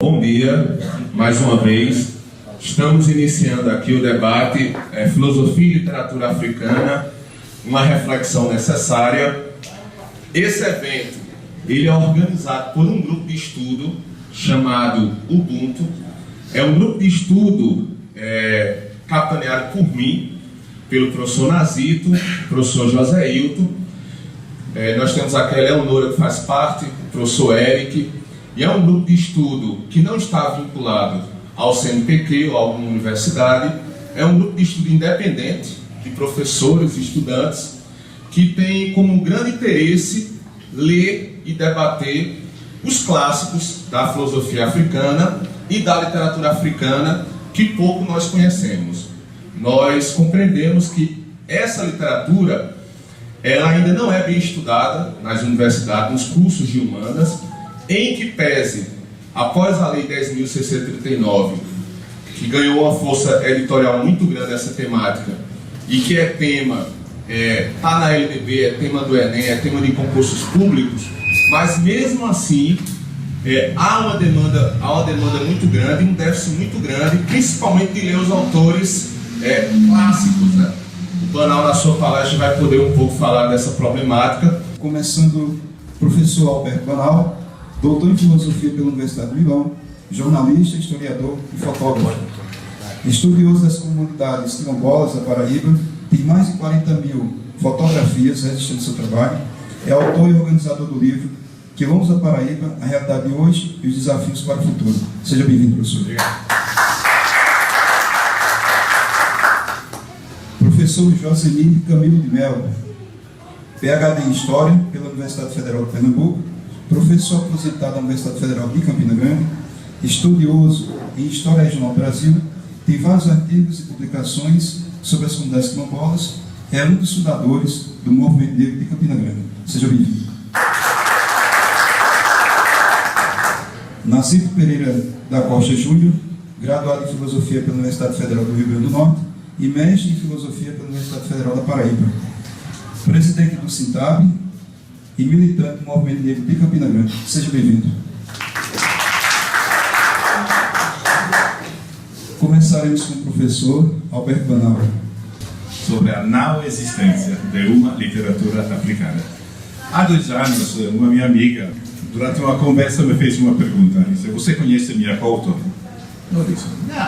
Bom dia, mais uma vez. Estamos iniciando aqui o debate Filosofia e Literatura Africana, uma reflexão necessária. Esse evento ele é organizado por um grupo de estudo chamado Ubuntu. É um grupo de estudo capitaneado por mim, pelo professor Nazito, professor José Hilton. Nós temos aqui a Leonora, que faz parte, o professor Eric. E é um grupo de estudo que não está vinculado ao CNPq ou a alguma universidade. É um grupo de estudo independente de professores e estudantes que tem como grande interesse ler e debater os clássicos da filosofia africana e da literatura africana que pouco nós conhecemos. Nós compreendemos que essa literatura ela ainda não é bem estudada nas universidades, nos cursos de humanas, em que pese, após a Lei 10.639, que ganhou uma força editorial muito grande essa temática, e que é tema, está na LDB, é tema do Enem, é tema de concursos públicos, mas mesmo assim há uma demanda muito grande, um déficit muito grande, principalmente de ler os autores clássicos, né? O Banal, na sua palestra, vai poder um pouco falar dessa problemática. Começando, professor Alberto Banal, doutor em filosofia pela Universidade de Milão, jornalista, historiador e fotógrafo. Estudioso das comunidades quilombolas da Paraíba, tem mais de 40.000 fotografias registrando seu trabalho, é autor e organizador do livro Quilombos da Paraíba, a realidade de hoje e os desafios para o futuro. Seja bem-vindo, professor. Obrigado. Professor Josemir Camilo de Mello, PhD em História pela Universidade Federal de Pernambuco, professor aposentado da Universidade Federal de Campina Grande, estudioso em História Regional do Brasil, tem vários artigos e publicações sobre as comunidades quilombolas, é um dos fundadores do Movimento Negro de Campina Grande. Seja bem-vindo. Nacido Pereira da Costa Júnior, graduado em Filosofia pela Universidade Federal do Rio Grande do Norte e mestre em Filosofia pela Universidade Federal da Paraíba, presidente do Sintab e militante do Movimento Negro de Campina Grande. Seja bem-vindo. Começaremos com o professor Alberto Banal. Sobre a não existência de uma literatura africana. Há 2 anos, uma minha amiga, durante uma conversa, me fez uma pergunta. Disse: você conhece Mia Couto? Eu disse: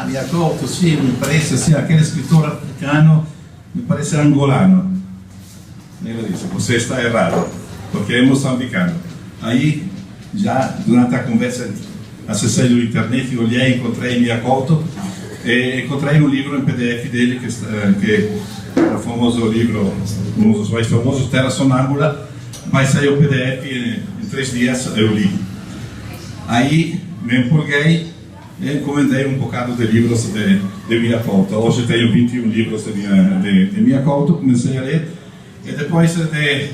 Mia Couto, sim, me parece assim, aquele escritor africano, me parece angolano. Ela disse: você está errado, porque é moçambicano. Aí, já durante a conversa, acessei no internet, olhei, encontrei Mia Couto, e encontrei um livro em PDF dele, que é o famoso livro, um dos mais famosos, Terra Sonâmbula, mas saiu o PDF em 3 dias, eu li. Aí me empolguei e encomendei um bocado de livros de Mia Couto. Hoje tenho 21 livros de Mia Couto, comecei a ler, e depois de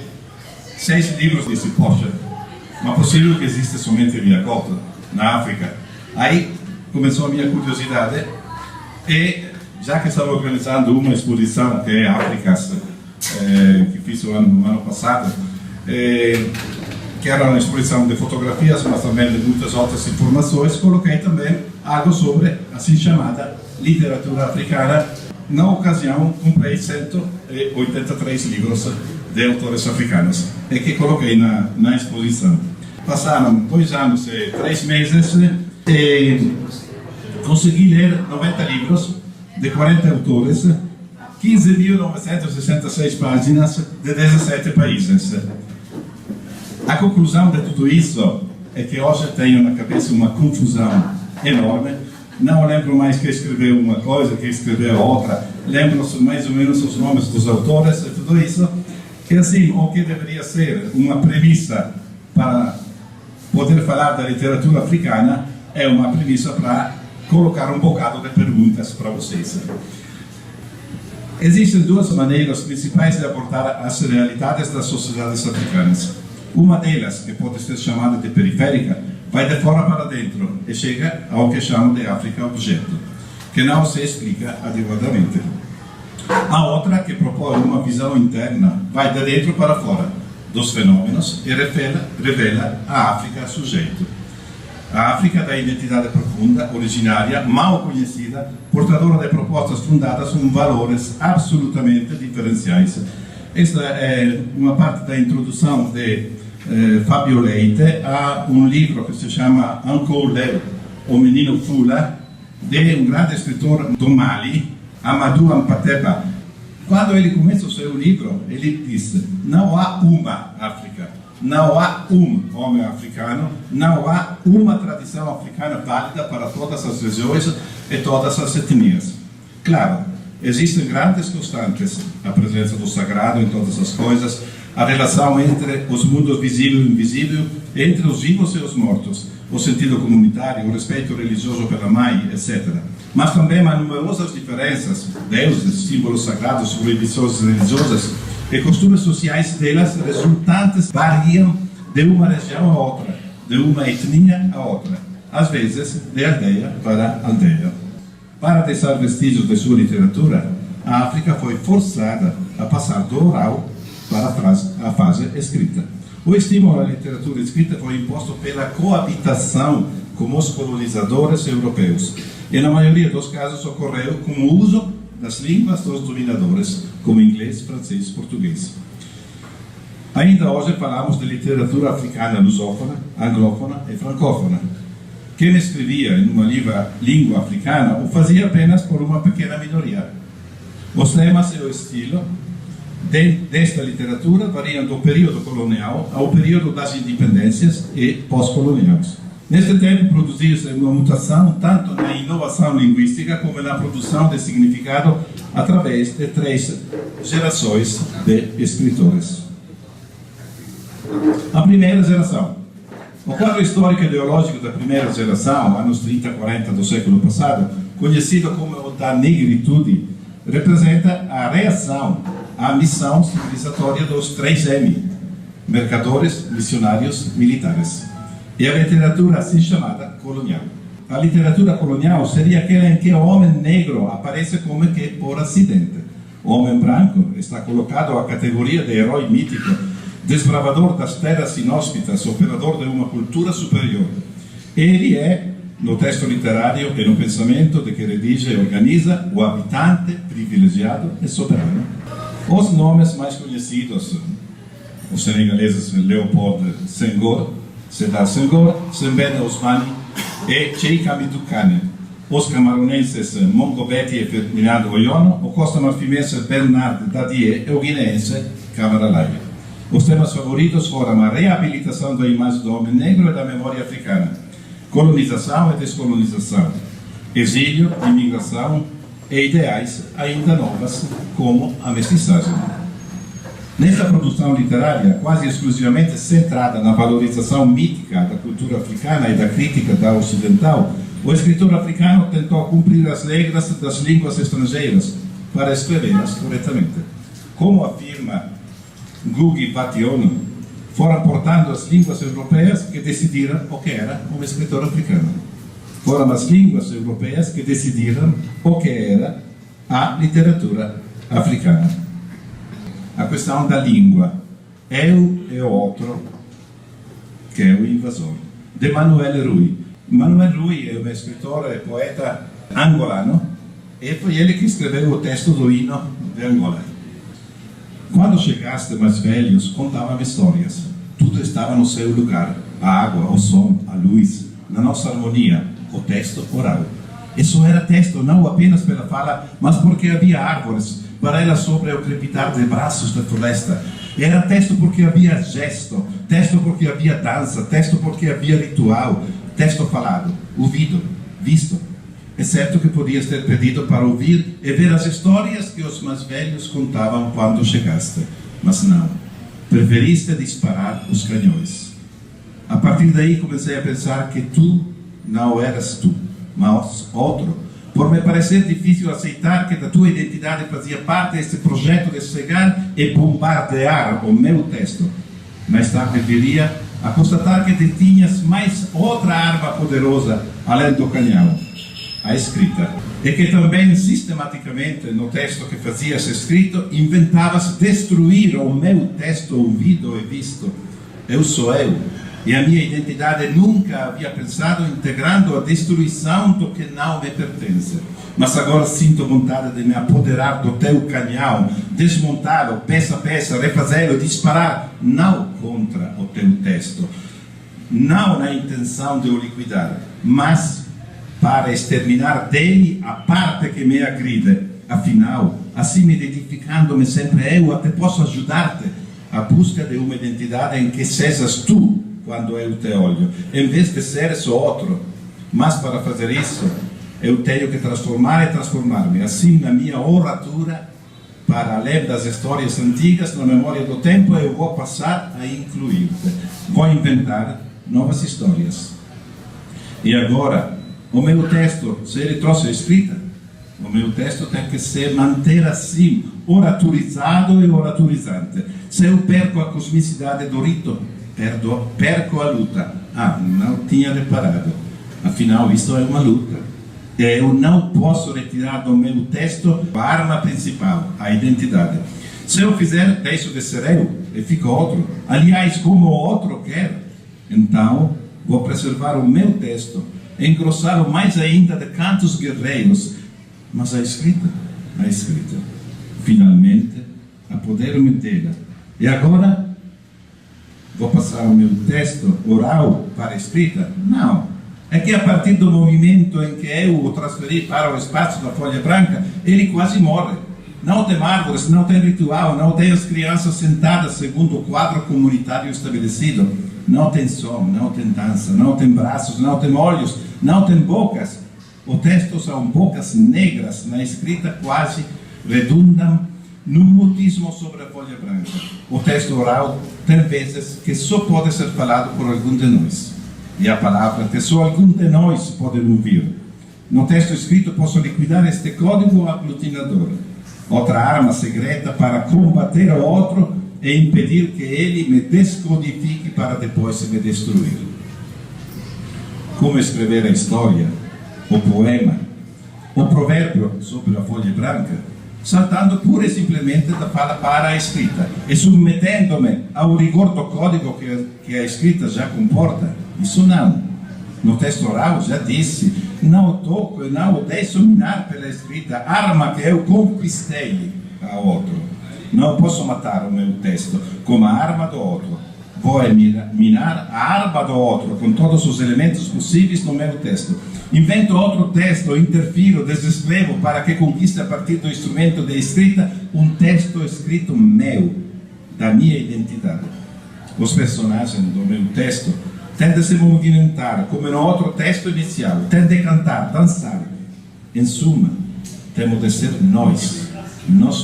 6 livros disse: poxa, mas é possível que exista somente Mia Couto na África? Aí começou a minha curiosidade, e já que estava organizando uma exposição que é Áfricas, que fiz no ano passado, que era uma exposição de fotografias, mas também de muitas outras informações, coloquei também algo sobre assim chamada literatura africana. Na ocasião, comprei 183 livros de autores africanos, e que coloquei na exposição. Passaram 2 anos e 3 meses, e consegui ler 90 livros de 40 autores, 15.966 páginas de 17 países. A conclusão de tudo isso é que hoje tenho na cabeça uma confusão enorme. Não lembro mais quem escreveu uma coisa, quem escreveu outra. Lembro mais ou menos os nomes dos autores e tudo isso. Que assim, o que deveria ser uma premissa para poder falar da literatura africana é uma premissa para colocar um bocado de perguntas para vocês. Existem 2 maneiras principais de abordar as realidades das sociedades africanas. Uma delas, que pode ser chamada de periférica, vai de fora para dentro e chega ao que chamam de África objeto, que não se explica adequadamente. A outra, que propõe uma visão interna, vai de dentro para fora dos fenômenos e revela a África sujeito. A África da identidade profunda, originária, mal conhecida, portadora de propostas fundadas com valores absolutamente diferenciais. Esta é uma parte da introdução de Fábio Leite a um livro que se chama Uncle Leo, o Menino Fula, de um grande escritor do Mali, Amadou Hampâté-Bâ. Quando ele começa o seu livro, ele diz: não há uma África, não há um homem africano, não há uma tradição africana válida para todas as regiões e todas as etnias. Claro, existem grandes constantes, a presença do sagrado em todas as coisas, a relação entre os mundos visível e invisível, entre os vivos e os mortos, o sentido comunitário, o respeito religioso pela mãe, etc. Mas também há numerosas diferenças, deuses, símbolos sagrados, proibições religiosas e costumes sociais delas resultantes variam de uma região a outra, de uma etnia a outra, às vezes de aldeia para aldeia. Para deixar vestígios de sua literatura, a África foi forçada a passar do oral para a fase escrita. O estímulo à literatura escrita foi imposto pela coabitação com os colonizadores europeus, e na maioria dos casos ocorreu com o uso das línguas dos dominadores, como inglês, francês e português. Ainda hoje falamos de literatura africana lusófona, anglófona e francófona. Quem escrevia em uma língua africana o fazia apenas por uma pequena minoria. Os temas e o estilo desta literatura variam do período colonial ao período das independências e pós-coloniais. Neste tempo, produziu-se uma mutação tanto na inovação linguística como na produção de significado através de 3 gerações de escritores. A primeira geração. O quadro histórico e ideológico da primeira geração, anos 30 e 40 do século passado, conhecido como o da negritude, representa a reação à missão civilizatória dos 3M, mercadores, missionários, militares. E a literatura assim chamada colonial. A literatura colonial seria aquela em que o homem negro aparece como que por acidente. O homem branco está colocado à categoria de herói mítico, desbravador das terras inóspitas, operador de uma cultura superior. Ele é, no texto literário e no pensamento de que redige e organiza, o habitante privilegiado e soberano. Os nomes mais conhecidos, os senegaleses Leopold Senghor, Sédar Senghor, Sembène Ousmane e Cheikh Hamidou Kane. Os camaronenses Mongobeti e Ferdinando Oyono, o costa-marfimense Bernard Dadier e o guineense Camara Laye. Os temas favoritos foram a reabilitação da imagem do homem negro e da memória africana, colonização e descolonização, exílio, imigração e ideais ainda novas, como a mestiçagem. Nesta produção literária, quase exclusivamente centrada na valorização mítica da cultura africana e da crítica da ocidental, o escritor africano tentou cumprir as regras das línguas estrangeiras para escrevê-las corretamente. Como afirma Ngugi wa Thiong'o, foram, portanto, as línguas europeias que decidiram o que era um escritor africano. Foram as línguas europeias que decidiram o que era a literatura africana. A questão da língua, eu e o outro, que é o invasor, de Manuel Rui. Manuel Rui é um escritor e poeta angolano, e foi ele que escreveu o texto do hino de Angola. Quando chegaste mais velhos, contavam histórias. Tudo estava no seu lugar, a água, o som, a luz, na nossa harmonia, o texto oral. Isso era texto não apenas pela fala, mas porque havia árvores para ela sobre o crepitar de braços da floresta. Era texto porque havia gesto, texto porque havia dança, texto porque havia ritual, texto falado, ouvido, visto. É certo que podias ter pedido para ouvir e ver as histórias que os mais velhos contavam quando chegaste, mas não. Preferiste disparar os canhões. A partir daí comecei a pensar que tu não eras tu, mas outro, por me parecer difícil aceitar que da tua identidade fazia parte este projeto de chegar e bombardear o meu texto. Mais tarde viria a constatar que tinhas mais outra arma poderosa além do canhão, a escrita. E que também sistematicamente no texto que fazias escrito inventavas destruir o meu texto ouvido e visto. Eu sou eu, E a minha identidade nunca havia pensado integrando a destruição do que não me pertence. Mas agora sinto vontade de me apoderar do teu canhão, desmontá-lo peça a peça, refazê-lo, disparar, não contra o teu texto, não na intenção de o liquidar, mas para exterminar dele a parte que me agride. Afinal, assim identificando-me sempre eu, até posso ajudar-te à busca de uma identidade em que sejas tu quando eu te olho, em vez de seres o outro. Mas para fazer isso, eu tenho que transformar e transformar-me. Assim, na minha oratura, para além das histórias antigas, na memória do tempo, eu vou passar a incluir-te. Vou inventar novas histórias. E agora, o meu texto, se ele trouxe a escrita, o meu texto tem que se manter assim, oratorizado e oratorizante. Se eu perco a cosmicidade do rito, perco a luta. Não tinha reparado. Afinal, isso é uma luta. Eu não posso retirar do meu texto a arma principal, a identidade. Se eu fizer, deixo de ser eu e fico outro. Aliás, como o outro quer. Então, vou preservar o meu texto, engrossá-lo mais ainda de cantos guerreiros. Mas a escrita, finalmente, apodero-me dela. E agora, vou passar o meu texto oral para a escrita? Não. É que a partir do movimento em que eu o transferi para o espaço da folha branca, ele quase morre. Não tem árvores, não tem ritual, não tem as crianças sentadas segundo o quadro comunitário estabelecido. Não tem som, não tem dança, não tem braços, não tem olhos, não tem bocas. O texto são bocas negras, na escrita quase redundam no mutismo sobre a folha branca. O texto oral tem vezes que só pode ser falado por algum de nós. E a palavra que só algum de nós pode ouvir. No texto escrito posso liquidar este código aglutinador. Outra arma secreta para combater o outro e impedir que ele me descodifique para depois me destruir. Como escrever a história, o poema, o provérbio sobre a folha branca, saltando pura e simplesmente da fala para a escrita e submetendo-me ao rigor do código que a escrita já comporta. Isso não. No texto oral já disse, não o toco e não o deixo minar pela escrita, arma que eu conquistei a outro. Não posso matar o meu texto como a arma do outro. Vou minar a arma do outro com todos os elementos possíveis no meu texto. Invento outro texto, interfiro, desescrevo para que conquiste a partir do instrumento de escrita um texto escrito meu, da minha identidade. Os personagens do meu texto tendem a se movimentar como no outro texto inicial, tendem a cantar, dançar. Em suma, temos de ser nós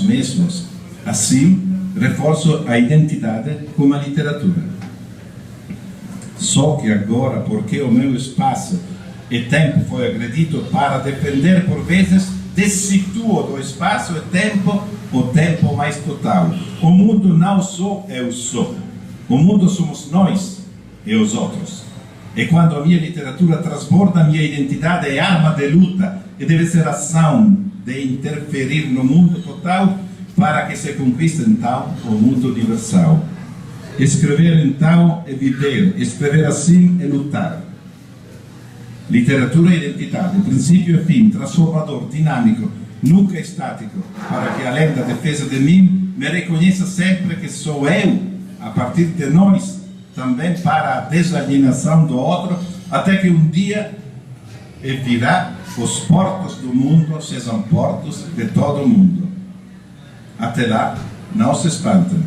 mesmos. Assim, reforço a identidade com a literatura. Só que agora, porque o meu espaço e tempo foi agredido para depender por vezes, dessituo do espaço e tempo o tempo mais total. O mundo não sou eu sou. O mundo somos nós e os outros. E quando a minha literatura transborda a minha identidade, é arma de luta e deve ser ação de interferir no mundo total para que se conquiste então o mundo universal. Escrever então é viver, escrever assim é lutar. Literatura e identidade, princípio e fim, transformador, dinâmico, nunca estático, para que além da defesa de mim, me reconheça sempre que sou eu, a partir de nós, também para a desalienação do outro, até que um dia virá os portos do mundo sejam portos de todo o mundo. Até lá, não se espantem,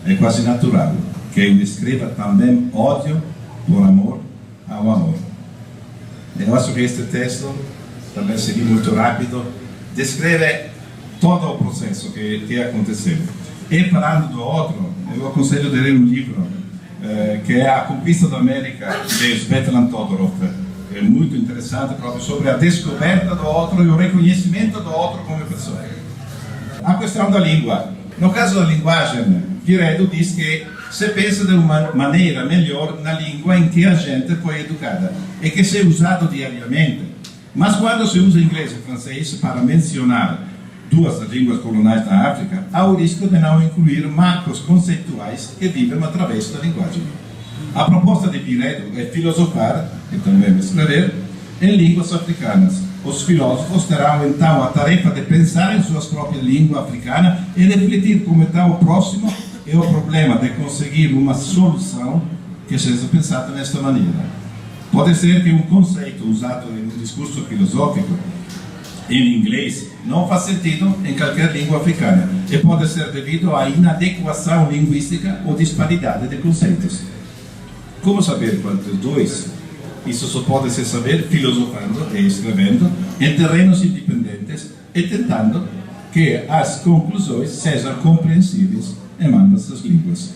é quase natural que eu escreva também ódio por amor ao amor. Eu acho que este texto, também seria muito rápido, descreve todo o processo que aconteceu. E falando do outro, eu aconselho de ler um livro que é A Conquista da América, de Svetlana Todorov. É muito interessante próprio sobre a descoberta do outro e o reconhecimento do outro como pessoa. A questão da língua. No caso da linguagem, Piredo diz que se pensa de uma maneira melhor na língua em que a gente foi educada e que se é usado diariamente. Mas quando se usa inglês e francês para mencionar duas das línguas coloniais da África, há o risco de não incluir marcos conceituais que vivem através da linguagem. A proposta de Piredo é filosofar, e também escrever, em línguas africanas. Os filósofos terão então a tarefa de pensar em suas próprias línguas africanas e refletir como está o próximo e o problema de conseguir uma solução que seja pensada desta maneira. Pode ser que um conceito usado em um discurso filosófico em inglês não faz sentido em qualquer língua africana e pode ser devido à inadequação linguística ou disparidade de conceitos. Como saber qual dos dois? Isso só pode se saber filosofando e escrevendo em terrenos independentes e tentando que as conclusões sejam compreensíveis em ambas as línguas.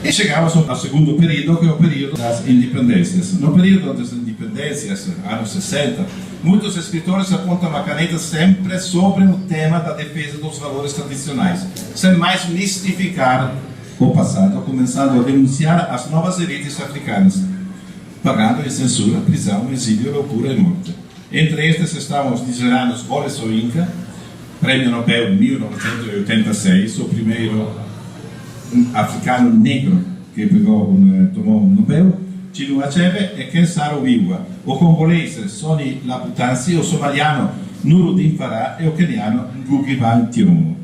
E chegamos ao segundo período, que é o período das independências. No período das independências, anos 60, muitos escritores apontam a caneta sempre sobre o tema da defesa dos valores tradicionais, sem mais mistificar o passado, começando a denunciar as novas elites africanas, pagando em censura, prisão, exílio, loucura e morte. Entre estes estão os nigerianos Wole Soyinka, Prêmio Nobel em 1986, o primeiro africano negro que tomou o Nobel, Chinua Achebe e Ken Saro-Wiwa, o congolese Sonny Labutansi, o somaliano Nuruddin Farah e o keniano Ngugi Wa Thiong'o.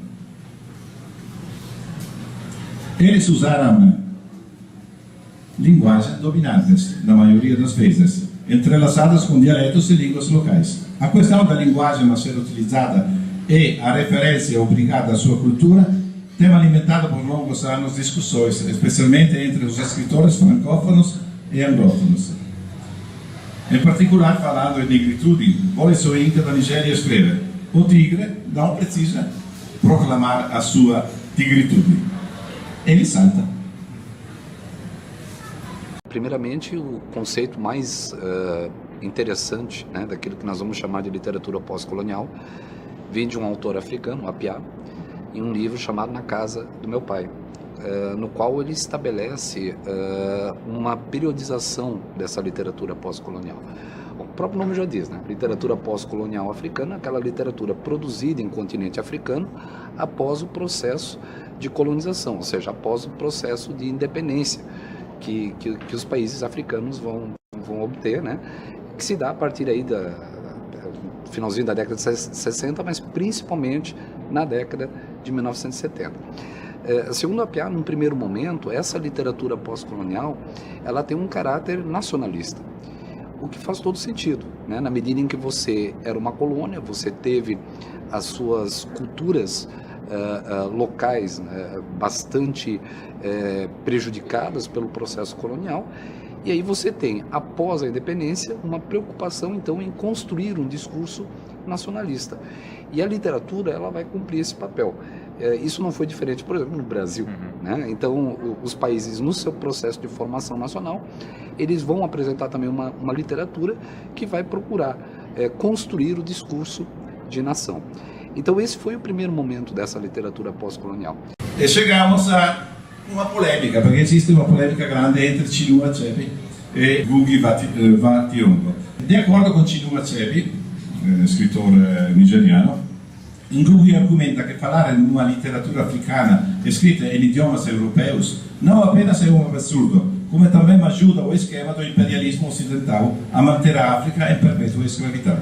Eles usaram linguagens dominantes, na maioria das vezes, entrelaçadas com dialetos e línguas locais. A questão da linguagem a ser utilizada e a referência obrigada à sua cultura tem alimentado por longos anos discussões, especialmente entre os escritores francófonos e anglófonos. Em particular, falando em negritude, Wole Soyinka da Nigéria escreve: o tigre não precisa proclamar a sua tigritude. Ele salta. Primeiramente, o conceito mais interessante, né, daquilo que nós vamos chamar de literatura pós-colonial vem de um autor africano, Appiah, em um livro chamado Na Casa do Meu Pai, no qual ele estabelece uma periodização dessa literatura pós-colonial. O próprio nome já diz, né? Literatura pós-colonial africana, aquela literatura produzida em continente africano após o processo de colonização, ou seja, após o processo de independência que os países africanos vão obter, né? Que se dá a partir aí da finalzinho da década de 60, mas principalmente na década de 1970. Segundo Appiah, num primeiro momento, essa literatura pós-colonial ela tem um caráter nacionalista, o que faz todo sentido, né? Na medida em que você era uma colônia, você teve as suas culturas locais bastante prejudicadas pelo processo colonial, e aí você tem, após a independência, uma preocupação então em construir um discurso nacionalista. E a literatura ela vai cumprir esse papel. Isso não foi diferente, por exemplo, no Brasil, né? Então, os países, no seu processo de formação nacional, eles vão apresentar também uma literatura que vai procurar construir o discurso de nação. Então, esse foi o primeiro momento dessa literatura pós-colonial. E chegamos a uma polêmica, porque existe uma polêmica grande entre Chinua Achebe e Ngugi Wa Thiong'o. De acordo com Chinua Achebe, escritor nigeriano, Ngugi argumenta que falar em uma literatura africana escrita em idiomas europeus não apenas é um absurdo, como também ajuda o esquema do imperialismo ocidental a manter a África em perpétua escravidão.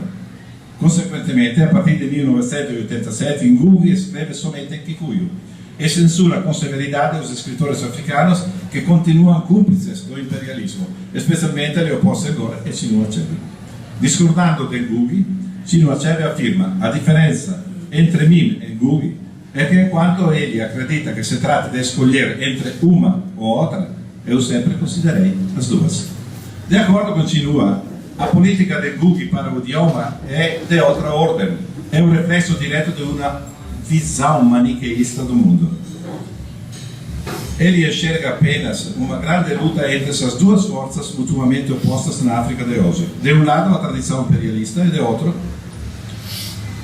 Consequentemente, a partir de 1987, Ngugi escreve somente em Kikuyu e censura com severidade os escritores africanos que continuam cúmplices do imperialismo, especialmente Leopold Senghor e Chinua Achebe. Discordando de Ngugi, Chinua Achebe afirma: a diferença entre mim e Ngugi é que enquanto ele acredita que se trata de escolher entre uma ou outra, eu sempre considerei as duas. De acordo com Chinua, a política de Ngugi para o idioma é de outra ordem, é um reflexo direto de uma visão maniqueísta do mundo. Ele enxerga apenas uma grande luta entre essas duas forças mutuamente opostas na África de hoje. De um lado, a tradição imperialista e de outro,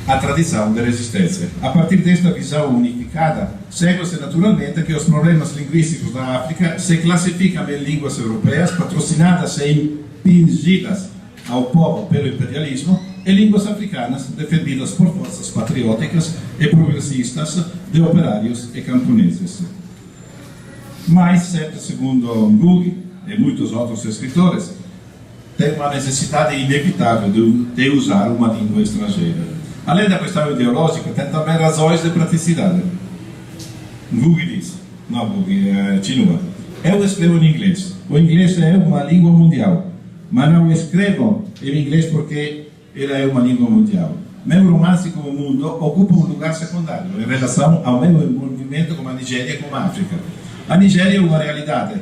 a tradição de resistência. A partir desta visão unificada, segue-se naturalmente que os problemas linguísticos da África se classificam em línguas europeias patrocinadas e impingidas ao povo pelo imperialismo e línguas africanas defendidas por forças patrióticas e progressistas de operários e camponeses. Mas, sempre segundo Ngugi, e muitos outros escritores, tem uma necessidade inevitável de usar uma língua estrangeira. Além da questão ideológica, tem também razões de praticidade. Google diz, não Google, continua. Eu escrevo em inglês. O inglês é uma língua mundial, mas não escrevo em inglês porque ela é uma língua mundial. Meu romance com o mundo ocupa um lugar secundário em relação ao meu envolvimento com a Nigéria e com a África. A Nigéria é uma realidade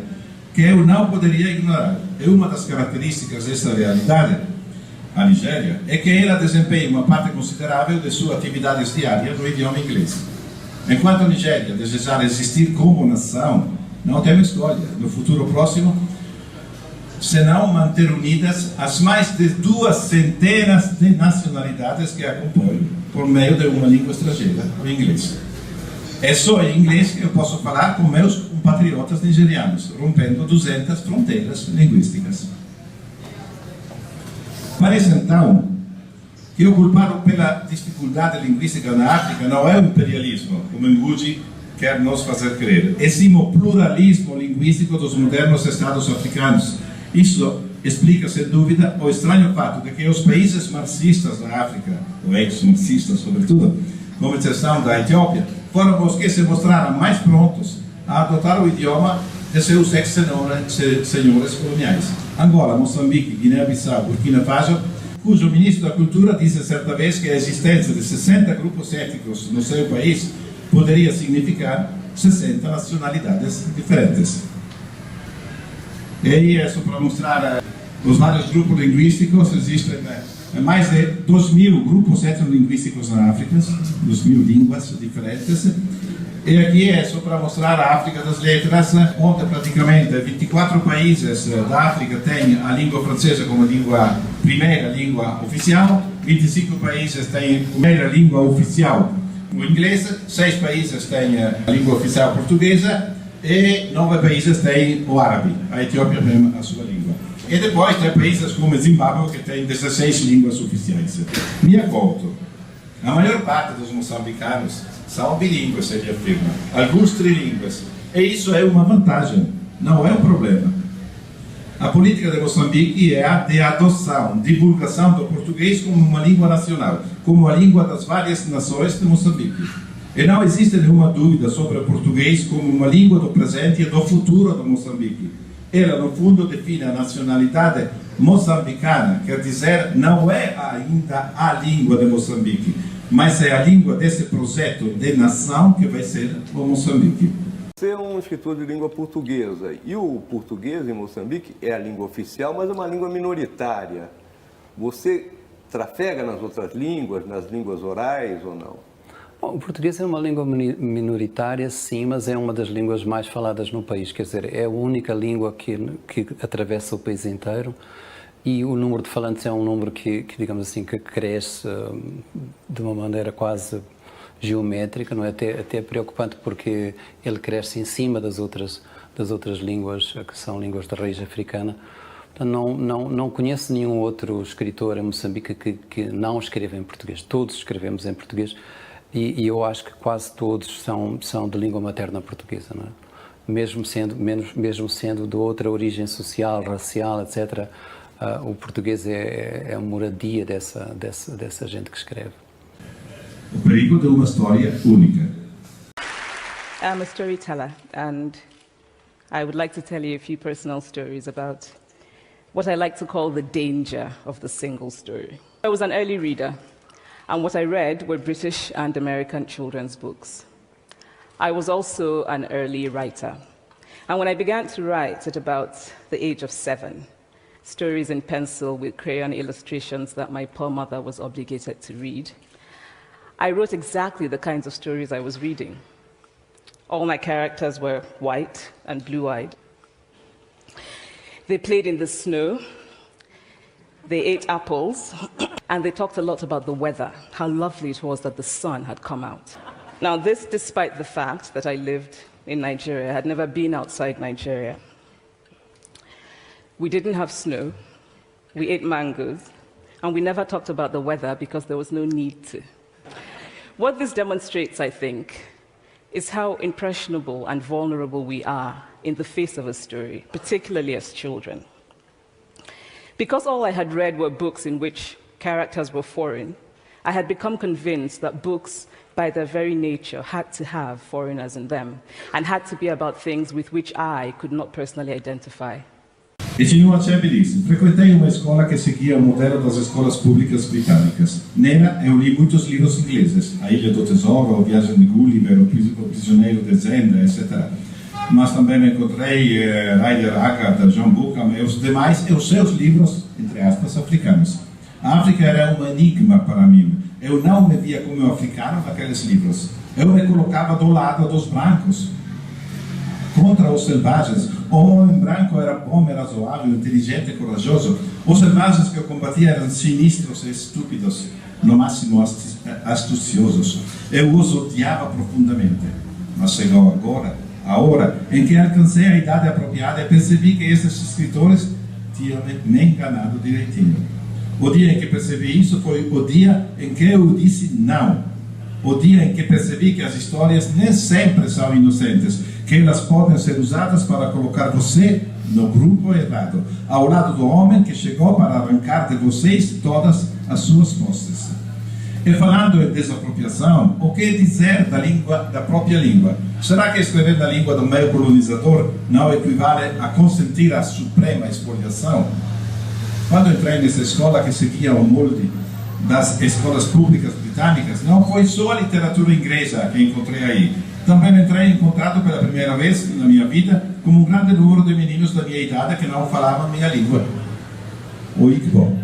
que eu não poderia ignorar. E uma das características dessa realidade, a Nigéria, é que ela desempenha uma parte considerável de suas atividades diárias no idioma inglês. Enquanto a Nigéria desejar existir como nação, não tem escolha no futuro próximo, senão manter unidas as mais de 200 de nacionalidades que a compõem por meio de uma língua estrangeira, o inglês. É só em inglês que eu posso falar com meus compatriotas nigerianos, rompendo 200 fronteiras linguísticas. Parece então que o culpado pela dificuldade linguística na África não é o imperialismo, como Ngugi quer nos fazer crer, e sim o pluralismo linguístico dos modernos estados africanos. Isso explica, sem dúvida, o estranho fato de que os países marxistas da África, ou ex-marxistas sobretudo, como exceção da Etiópia, foram os que se mostraram mais prontos a adotar o idioma de seus ex-senhores coloniais. Angola, Moçambique, Guiné-Bissau, Burkina Faso, cujo ministro da Cultura disse certa vez que a existência de 60 grupos étnicos no seu país poderia significar 60 nacionalidades diferentes. E aí é só para mostrar os vários grupos linguísticos. Existem mais de 2.000 grupos etnolinguísticos na África, 2.000 línguas diferentes. E aqui é só para mostrar a África das letras, onde praticamente 24 países da África têm a língua francesa como primeira língua oficial, 25 países têm a primeira língua oficial o inglês, 6 países têm a língua oficial portuguesa e 9 países têm o árabe. A Etiópia tem a sua língua. E depois tem países como Zimbábue que têm 16 línguas oficiais. Me acordo, a maior parte dos moçambicanos são bilíngues, ele afirma, alguns trilíngues. E isso é uma vantagem, não é um problema. A política de Moçambique é a de adoção, divulgação do português como uma língua nacional, como a língua das várias nações de Moçambique. E não existe nenhuma dúvida sobre o português como uma língua do presente e do futuro de Moçambique. Ela, no fundo, define a nacionalidade moçambicana, quer dizer, não é ainda a língua de Moçambique, mas é a língua desse projeto de nação que vai ser o Moçambique. Você é um escritor de língua portuguesa, e o português em Moçambique é a língua oficial, mas é uma língua minoritária. Você trafega nas outras línguas, nas línguas orais ou não? Bom, o português é uma língua minoritária, sim, mas é uma das línguas mais faladas no país. Quer dizer, é a única língua que atravessa o país inteiro e o número de falantes é um número que digamos assim, que cresce de uma maneira quase geométrica, não é? Até preocupante porque ele cresce em cima das outras línguas, que são línguas de raiz africana. Portanto, não conheço nenhum outro escritor em Moçambique que não escreva em português. Todos escrevemos em português e eu acho que quase todos são de língua materna portuguesa, não é? Mesmo sendo de outra origem social, racial, etc., o português é a moradia dessa gente que escreve. O perigo de uma história única. I'm a storyteller, and I would like to tell you a few personal stories about what I like to call the danger of the single story. I was an early reader, and what I read were British and American children's books. I was also an early writer, and when I began to write at about the age of 7, stories in pencil with crayon illustrations that my poor mother was obligated to read, I wrote exactly the kinds of stories I was reading. All my characters were white and blue-eyed. They played in the snow, they ate apples, and they talked a lot about the weather, how lovely it was that the sun had come out. Now this despite the fact that I lived in Nigeria. I had never been outside Nigeria. We didn't have snow, we ate mangoes, and we never talked about the weather because there was no need to. What this demonstrates, I think, is how impressionable and vulnerable we are in the face of a story, particularly as children. Because all I had read were books in which characters were foreign, I had become convinced that books, by their very nature, had to have foreigners in them and had to be about things with which I could not personally identify. E Chinua Achebe disse: frequentei uma escola que seguia o modelo das escolas públicas britânicas. Nela, eu li muitos livros ingleses, A Ilha do Tesouro, A Viagem de Gulliver, O Prisioneiro de Zenda, etc. Mas também encontrei Rider Haggard, John Buchan e os seus livros, entre aspas, africanos. A África era um enigma para mim. Eu não me via como africano naqueles livros. Eu me colocava do lado dos brancos, contra os selvagens. O homem branco era bom, era razoável, inteligente e corajoso. Os selvagens que eu combatia eram sinistros e estúpidos, no máximo astuciosos. Eu os odiava profundamente. Mas chegou agora, a hora em que alcancei a idade apropriada e percebi que esses escritores tinham me enganado direitinho. O dia em que percebi isso foi o dia em que eu disse não. O dia em que percebi que as histórias nem sempre são inocentes, que elas podem ser usadas para colocar você no grupo errado, ao lado do homem que chegou para arrancar de vocês todas as suas posses. E falando em desapropriação, o que dizer da própria língua? Será que escrever na língua do meu colonizador não equivale a consentir a suprema expoliação? Quando entrei nessa escola que seguia o molde das escolas públicas britânicas, não foi só a literatura inglesa que encontrei aí. Também entrei em contato pela primeira vez na minha vida com um grande número de meninos da minha idade que não falavam minha língua, o Igbo.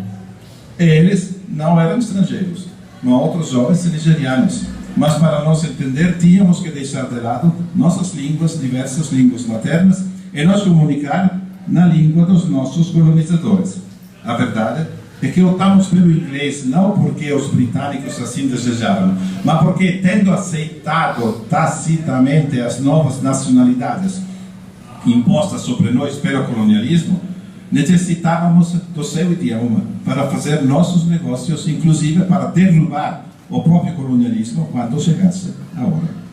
Eles não eram estrangeiros, mas outros jovens nigerianos. Mas para nos entender, tínhamos que deixar de lado nossas línguas, diversas línguas maternas, e nos comunicar na língua dos nossos colonizadores. A verdade é que optamos pelo inglês não porque os britânicos assim desejaram, mas porque, tendo aceitado tacitamente as novas nacionalidades impostas sobre nós pelo colonialismo, necessitávamos do seu idioma para fazer nossos negócios, inclusive para derrubar o próprio colonialismo quando chegasse a hora.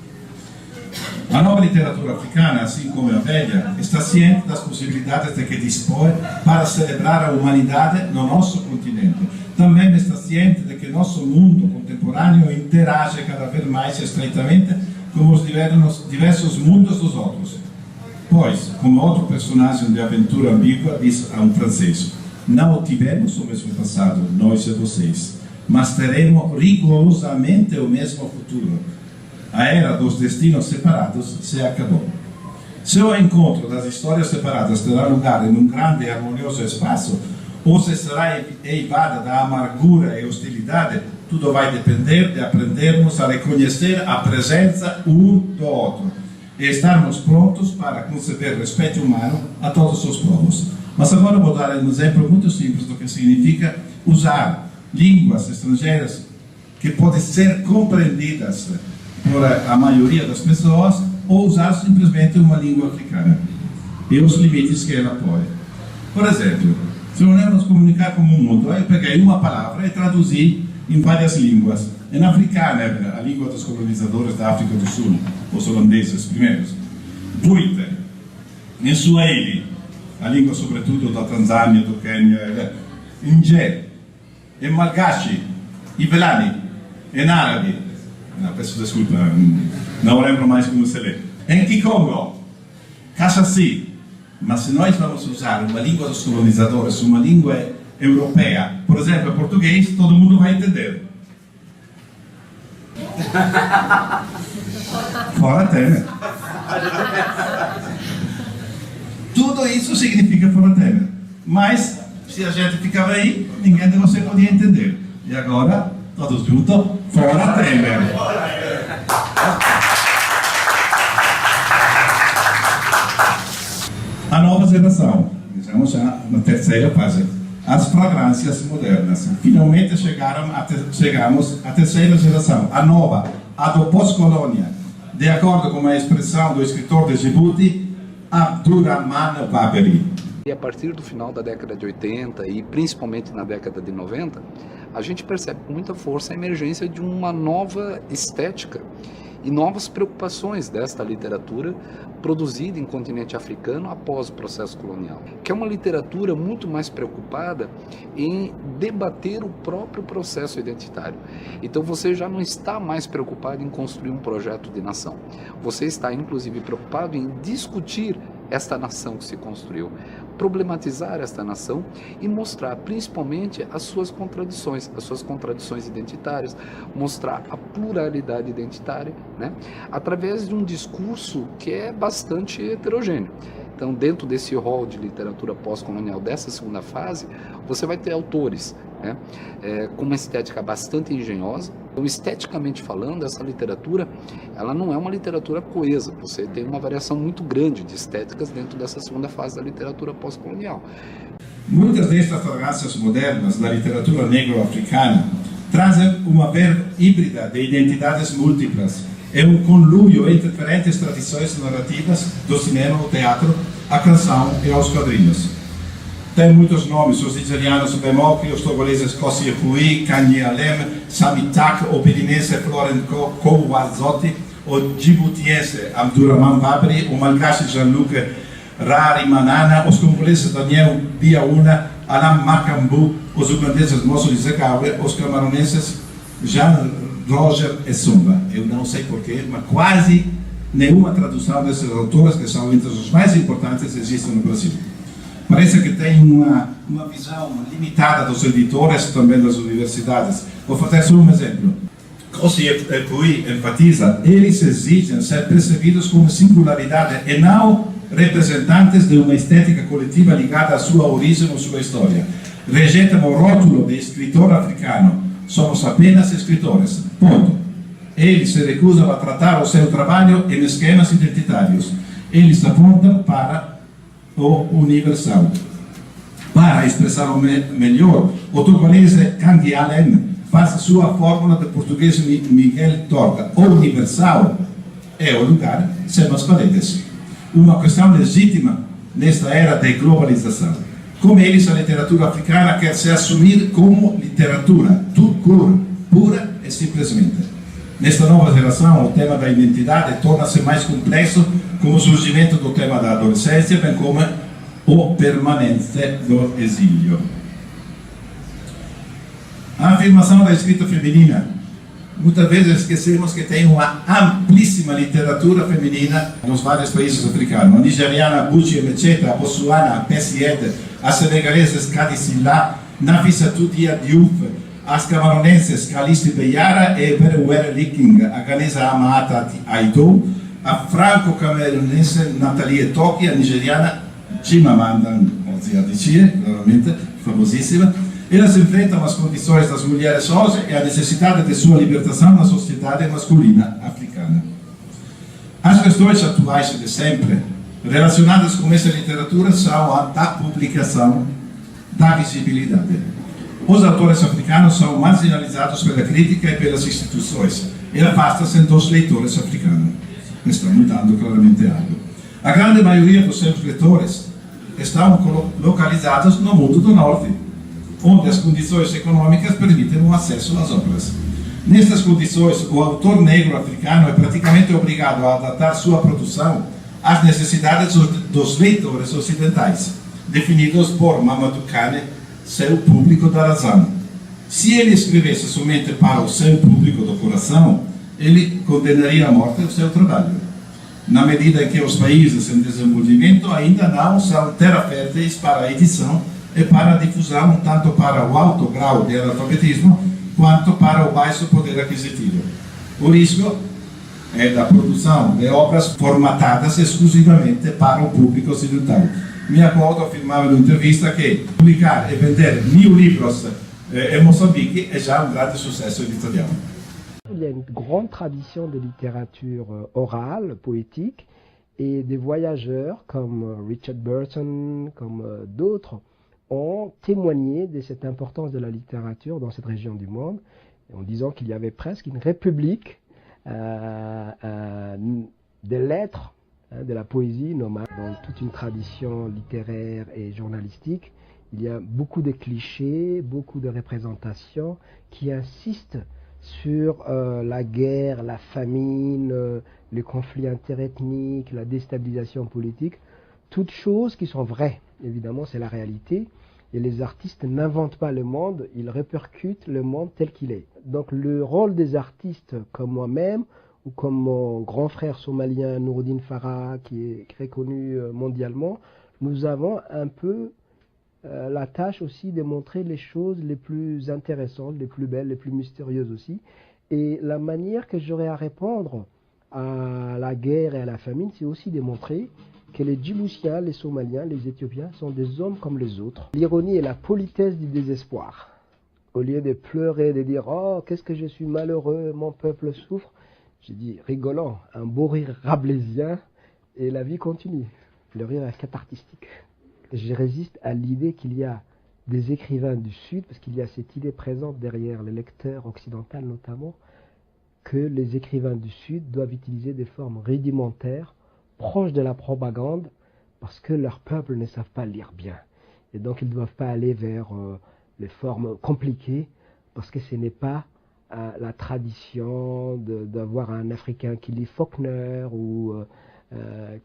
A nova literatura africana, assim como a velha, está ciente das possibilidades de que dispõe para celebrar a humanidade no nosso continente. Também está ciente de que nosso mundo contemporâneo interage cada vez mais estreitamente com os diversos mundos dos outros. Pois, como outro personagem de aventura ambígua diz a um francês: não tivemos o mesmo passado, nós e vocês, mas teremos rigorosamente o mesmo futuro. A era dos destinos separados se acabou. Se o encontro das histórias separadas terá lugar em um grande e harmonioso espaço, ou se será eivada da amargura e hostilidade, tudo vai depender de aprendermos a reconhecer a presença um do outro e estarmos prontos para conceber respeito humano a todos os povos. Mas agora vou dar um exemplo muito simples do que significa usar línguas estrangeiras que podem ser compreendidas por a maioria das pessoas, ou usar simplesmente uma língua africana e os limites que ela põe. Por exemplo, se nós nos comunicar com o mundo, eu peguei uma palavra e traduzi em várias línguas. Em africano, a língua dos colonizadores da África do Sul, os holandeses primeiros, Buite. Em Swahili, a língua sobretudo da Tanzânia, do Quênia, Nje. Em Malgache, Ivelani. Em árabe, peço desculpa, não lembro mais como se lê. Em Kikongo, Cachaci. Mas se nós vamos usar uma língua dos colonizadores, uma língua europeia, por exemplo, português, todo mundo vai entender. Fora Temer. Tudo isso significa fora Temer. Mas, se a gente ficava aí, ninguém de você podia entender. E agora, todos juntos, fora Temer. A nova geração, estamos já na terceira fase. As fragrâncias modernas. Finalmente chegamos à terceira geração, a nova, a do pós-colônia. De acordo com a expressão do escritor de Djibouti, Abdurrahman Waberi. E a partir do final da década de 80 e principalmente na década de 90, a gente percebe com muita força a emergência de uma nova estética e novas preocupações desta literatura produzida em continente africano após o processo colonial, que é uma literatura muito mais preocupada em debater o próprio processo identitário. Então você já não está mais preocupado em construir um projeto de nação, você está inclusive preocupado em discutir esta nação que se construiu, problematizar esta nação e mostrar principalmente as suas contradições identitárias, mostrar a pluralidade identitária, né, através de um discurso que é bastante heterogêneo. Então, dentro desse rol de literatura pós-colonial dessa segunda fase, você vai ter autores, né, com uma estética bastante engenhosa. Então, esteticamente falando, essa literatura, ela não é uma literatura coesa. Você tem uma variação muito grande de estéticas dentro dessa segunda fase da literatura pós-colonial. Muitas destas fragrâncias modernas da literatura negro-africana trazem uma verba híbrida de identidades múltiplas. É um conluio entre diferentes tradições narrativas do cinema, ao teatro, à canção e aos quadrinhos. Tem muitos nomes: os nigerianos Bemoki, os togoleses Kossi Efui, Kanye Alem, Samitak, o beninense Florent Kouwazotti, o djiboutiense Abdurrahman Babri, o malgache Jean-Luc Rarimanana, os congoleses Daniel Biaouna, Alam Makambu, os ugandeses Mosso Zekawe, os camaronenses Jean Roger Essumba. Eu não sei porquê, mas quase nenhuma tradução desses autores, que são entre os mais importantes, existe no Brasil. Parece que tem uma visão limitada dos editores, também das universidades. Vou fazer só um exemplo. Kossi Efui enfatiza: eles exigem ser percebidos como singularidade e não representantes de uma estética coletiva ligada à sua origem ou sua história. Rejeitam o rótulo de escritor africano. Somos apenas escritores. Ponto. Eles se recusam a tratar o seu trabalho em esquemas identitários. Eles apontam para o universal. Para expressar melhor, o togolese Kangui Allen faz a sua fórmula de português Miguel Torga. O universal é o lugar sem as paredes. Uma questão legítima nesta era de globalização. Como eles, a literatura africana quer se assumir como literatura, tout court, pura e simplesmente. Nesta nova geração, o tema da identidade torna-se mais complexo com o surgimento do tema da adolescência, bem como o permanente do exílio. A afirmação da escrita feminina. Muitas vezes esquecemos que tem uma amplíssima literatura feminina nos vários países africanos. A nigeriana Buchi Emecheta, a botsuana Pessiede, a senegalesa Kadisila, Nafissatou Dia Diouf, as camaronenses Caliste Beyara e Beruere Liking, a ganesa Amata Aidou, a franco-camerunense Nathalie Toki, a nigeriana Chimamanda Ngozi Adichie, claramente famosíssima. Elas enfrentam as condições das mulheres hoje e a necessidade de sua libertação na sociedade masculina africana. As questões atuais de sempre, relacionadas com essa literatura, são a da publicação, da visibilidade. Os autores africanos são marginalizados pela crítica e pelas instituições e afastam-se dos leitores africanos. Estão mudando claramente algo. A grande maioria dos seus leitores estão localizados no mundo do norte, onde as condições econômicas permitem o acesso às obras. Nestas condições, o autor negro africano é praticamente obrigado a adaptar sua produção às necessidades dos leitores ocidentais, definidos por Mamadou Kane, seu público da razão. Se ele escrevesse somente para o seu público do coração, ele condenaria à morte o seu trabalho. Na medida em que os países em desenvolvimento ainda não são terra férteis para a edição e para a difusão, tanto para o alto grau de analfabetismo quanto para o baixo poder aquisitivo. O risco é da produção de obras formatadas exclusivamente para o público ocidental. Miyakoto afirmava em entrevista que publicar e vender 1000 livros em Moçambique é já um grande sucesso editorial. Il y a une grande tradition de littérature orale, poétique, et des voyageurs comme Richard Burton, comme d'autres, ont témoigné de cette importance de la littérature dans cette région du monde, en disant qu'il y avait presque une république des lettres, de la poésie nomade. Dans toute une tradition littéraire et journalistique, il y a beaucoup de clichés, beaucoup de représentations qui insistent sur la guerre, la famine, les conflits interethniques, la déstabilisation politique, toutes choses qui sont vraies. Évidemment, c'est la réalité. Et les artistes n'inventent pas le monde, ils répercutent le monde tel qu'il est. Donc le rôle des artistes comme moi-même, ou comme mon grand frère somalien Noureddin Farah, qui est très connu mondialement, nous avons un peu la tâche aussi de montrer les choses les plus intéressantes, les plus belles, les plus mystérieuses aussi. Et la manière que j'aurais à répondre à la guerre et à la famine, c'est aussi de montrer que les Djiboutiens, les Somaliens, les Éthiopiens sont des hommes comme les autres. L'ironie et la politesse du désespoir. Au lieu de pleurer, de dire « Oh, qu'est-ce que je suis malheureux, mon peuple souffre », j'ai dit « rigolant, un beau rire rabelaisien et la vie continue ». Le rire est cathartistique. Je résiste à l'idée qu'il y a des écrivains du Sud, parce qu'il y a cette idée présente derrière les lecteurs occidentaux notamment, que les écrivains du Sud doivent utiliser des formes rudimentaires, proches de la propagande, parce que leur peuple ne savent pas lire bien. Et donc ils ne doivent pas aller vers les formes compliquées, parce que ce n'est pas la tradition d'avoir un Africain qui lit Faulkner ou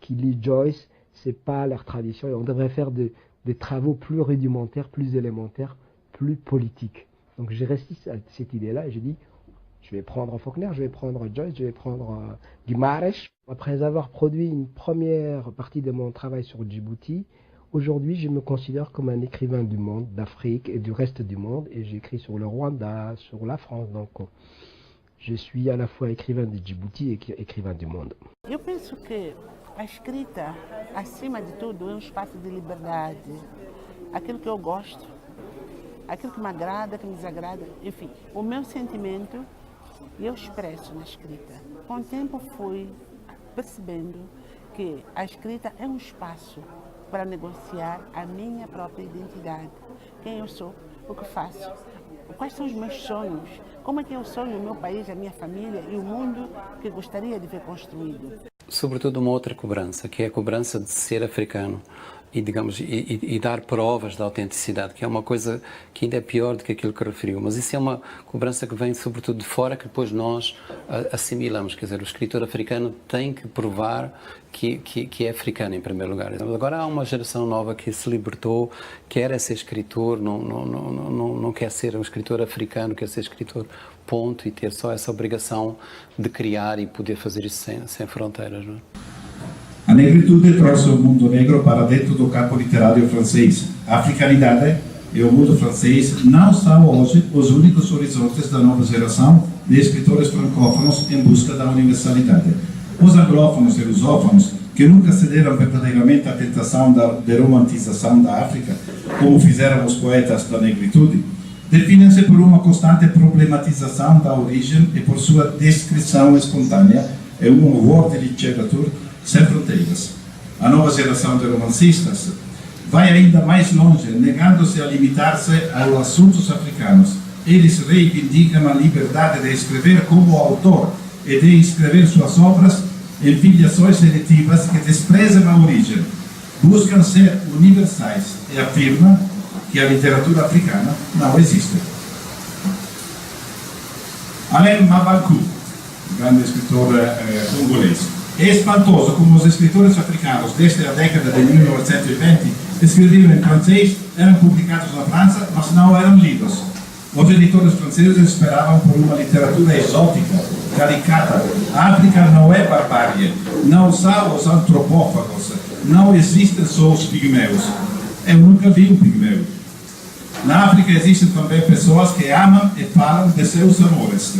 qui lit Joyce. C'est pas leur tradition. Et on devrait faire des travaux plus rudimentaires, plus élémentaires, plus politiques. Donc j'ai resté à cette idée-là et j'ai dit, je vais prendre Faulkner, je vais prendre Joyce, je vais prendre Guimarães. Après avoir produit une première partie de mon travail sur Djibouti, aujourd'hui je me considère comme un écrivain du monde, d'Afrique et du reste du monde, et j'écris sur le Rwanda, sur la France. Donc je suis à la fois écrivain de Djibouti et écrivain du monde. Eu penso que a escrita, acima de tudo, é espaço de liberdade. Aquilo que eu gosto, aquilo que me agrada, que me desagrada, enfim, o meu sentimento eu expresso na escrita. Com o tempo fui percebendo que a escrita é espaço para negociar a minha própria identidade. Quem eu sou, o que faço, quais são os meus sonhos, como é que eu sonho o meu país, a minha família e o mundo que gostaria de ver construído. Sobretudo uma outra cobrança, que é a cobrança de ser africano e, digamos, e dar provas da autenticidade, que é uma coisa que ainda é pior do que aquilo que referiu. Mas isso é uma cobrança que vem sobretudo de fora, que depois nós assimilamos. Quer dizer, o escritor africano tem que provar que é africano em primeiro lugar. Agora há uma geração nova que se libertou, quer ser escritor, não quer ser um escritor africano, quer ser escritor ponto, e ter só essa obrigação de criar e poder fazer isso sem fronteiras. Não é? A negritude trouxe o mundo negro para dentro do campo literário francês. A africanidade e o mundo francês não são hoje os únicos horizontes da nova geração de escritores francófonos em busca da universalidade. Os anglófonos e lusófonos, que nunca cederam verdadeiramente à tentação de romantização da África, como fizeram os poetas da negritude, definem-se por uma constante problematização da origem e por sua descrição espontânea e um horror de literatura sem fronteiras. A nova geração de romancistas vai ainda mais longe, negando-se a limitar-se aos assuntos africanos. Eles reivindicam a liberdade de escrever como autor e de escrever suas obras em filiações seletivas que desprezam a origem. Buscam ser universais e afirmam que a literatura africana não existe. Alain Mabankou, grande escritor congolês. É espantoso como os escritores africanos desde a década de 1920 escreviam em francês, eram publicados na França, mas não eram lidos. Os editores franceses esperavam por uma literatura exótica, caricata. A África não é barbárie, não são os antropófagos, não existem só os pigmeus. Eu nunca vi um pigmeu. Na África existem também pessoas que amam e falam de seus amores.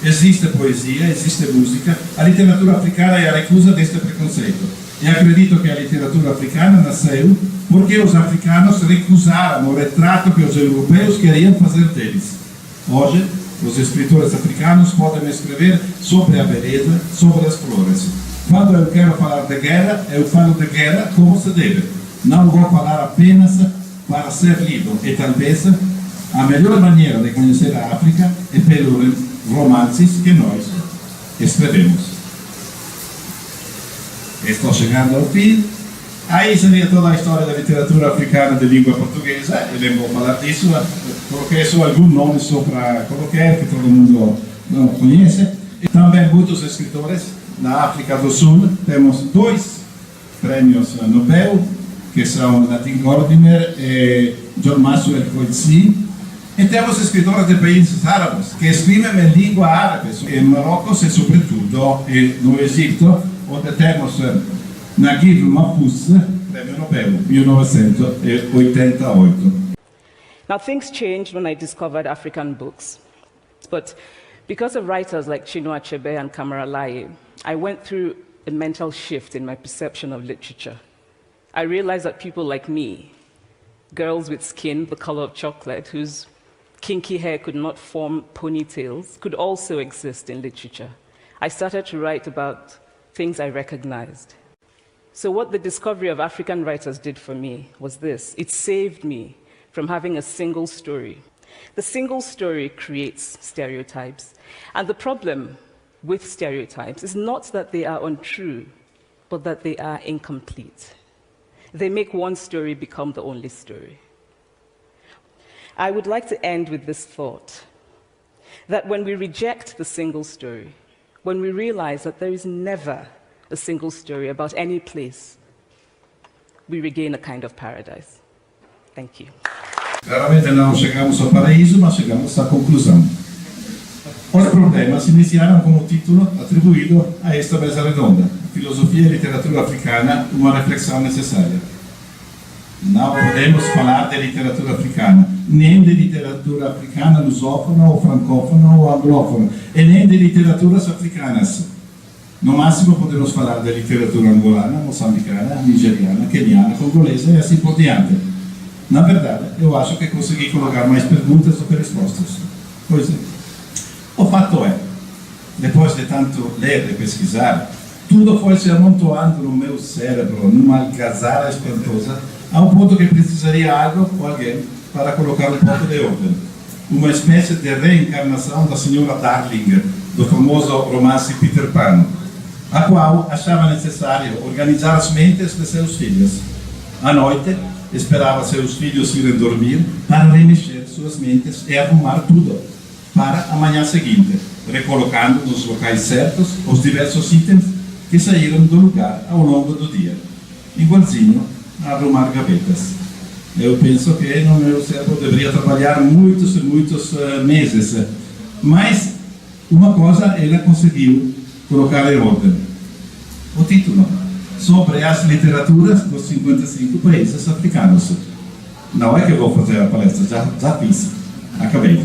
Existe poesia, existe música. A literatura africana é a recusa deste preconceito. E acredito que a literatura africana nasceu porque os africanos recusaram o retrato que os europeus queriam fazer deles. Hoje, os escritores africanos podem escrever sobre a beleza, sobre as flores. Quando eu quero falar de guerra, eu falo de guerra como se deve. Não vou falar apenas para ser lido. E talvez a melhor maneira de conhecer a África é pelos romances que nós escrevemos. Estou chegando ao fim. Aí seria toda a história da literatura africana de língua portuguesa. Eu nem vou falar disso, coloquei só algum nome só para colocar, que todo mundo não conhece. E também muitos escritores na África do Sul. Temos 2 prêmios Nobel, que são Nadine Gordimer e John Maxwell Coetzee. E temos escritores de países árabes que escrevem em língua árabe, em Marrocos e sobretudo no Egito, onde temos Naguib Mahfouz, prêmio Nobel, 1988. Now, things changed when I discovered African books. But because of writers like Chinua Achebe and Kamara Laye, I went through a mental shift in my perception of literature. I realized that people like me, girls with skin the color of chocolate, whose kinky hair could not form ponytails, could also exist in literature. I started to write about things I recognized. So what the discovery of African writers did for me was this. It saved me from having a single story. The single story creates stereotypes. And the problem with stereotypes is not that they are untrue, but that they are incomplete. They make one story become the only story. I would like to end with this thought, that when we reject the single story, when we realize that there is never a single story about any place, we regain a kind of paradise. Thank you. Claramente não chegamos ao paraíso, mas chegamos à conclusão. Os problemas iniciaram com o título atribuído a esta mesa redonda: Filosofia e Literatura Africana, uma reflexão necessária. Não podemos falar de literatura africana, nem de literatura africana lusófona, ou francófona, ou anglófona, e nem de literaturas africanas. No máximo podemos falar de literatura angolana, moçambicana, nigeriana, queniana, congolesa e assim por diante. Na verdade, eu acho que consegui colocar mais perguntas do que respostas. Pois é. O fato é, depois de tanto ler e pesquisar, tudo foi se amontoando no meu cérebro, numa algazarra espantosa, ao ponto que precisaria algo ou alguém para colocar um pouco de ordem. Uma espécie de reencarnação da senhora Darling, do famoso romance Peter Pan, a qual achava necessário organizar as mentes de seus filhos. À noite, esperava seus filhos irem dormir para remexer suas mentes e arrumar tudo para a manhã seguinte, recolocando nos locais certos os diversos itens que saíram do lugar ao longo do dia, igualzinho a arrumar gavetas. Eu penso que no meu cérebro deveria trabalhar muitos e muitos meses, mas uma coisa ela conseguiu colocar em ordem. O título: sobre as literaturas dos 55 países africanos. Não é que eu vou fazer a palestra, já fiz, acabei.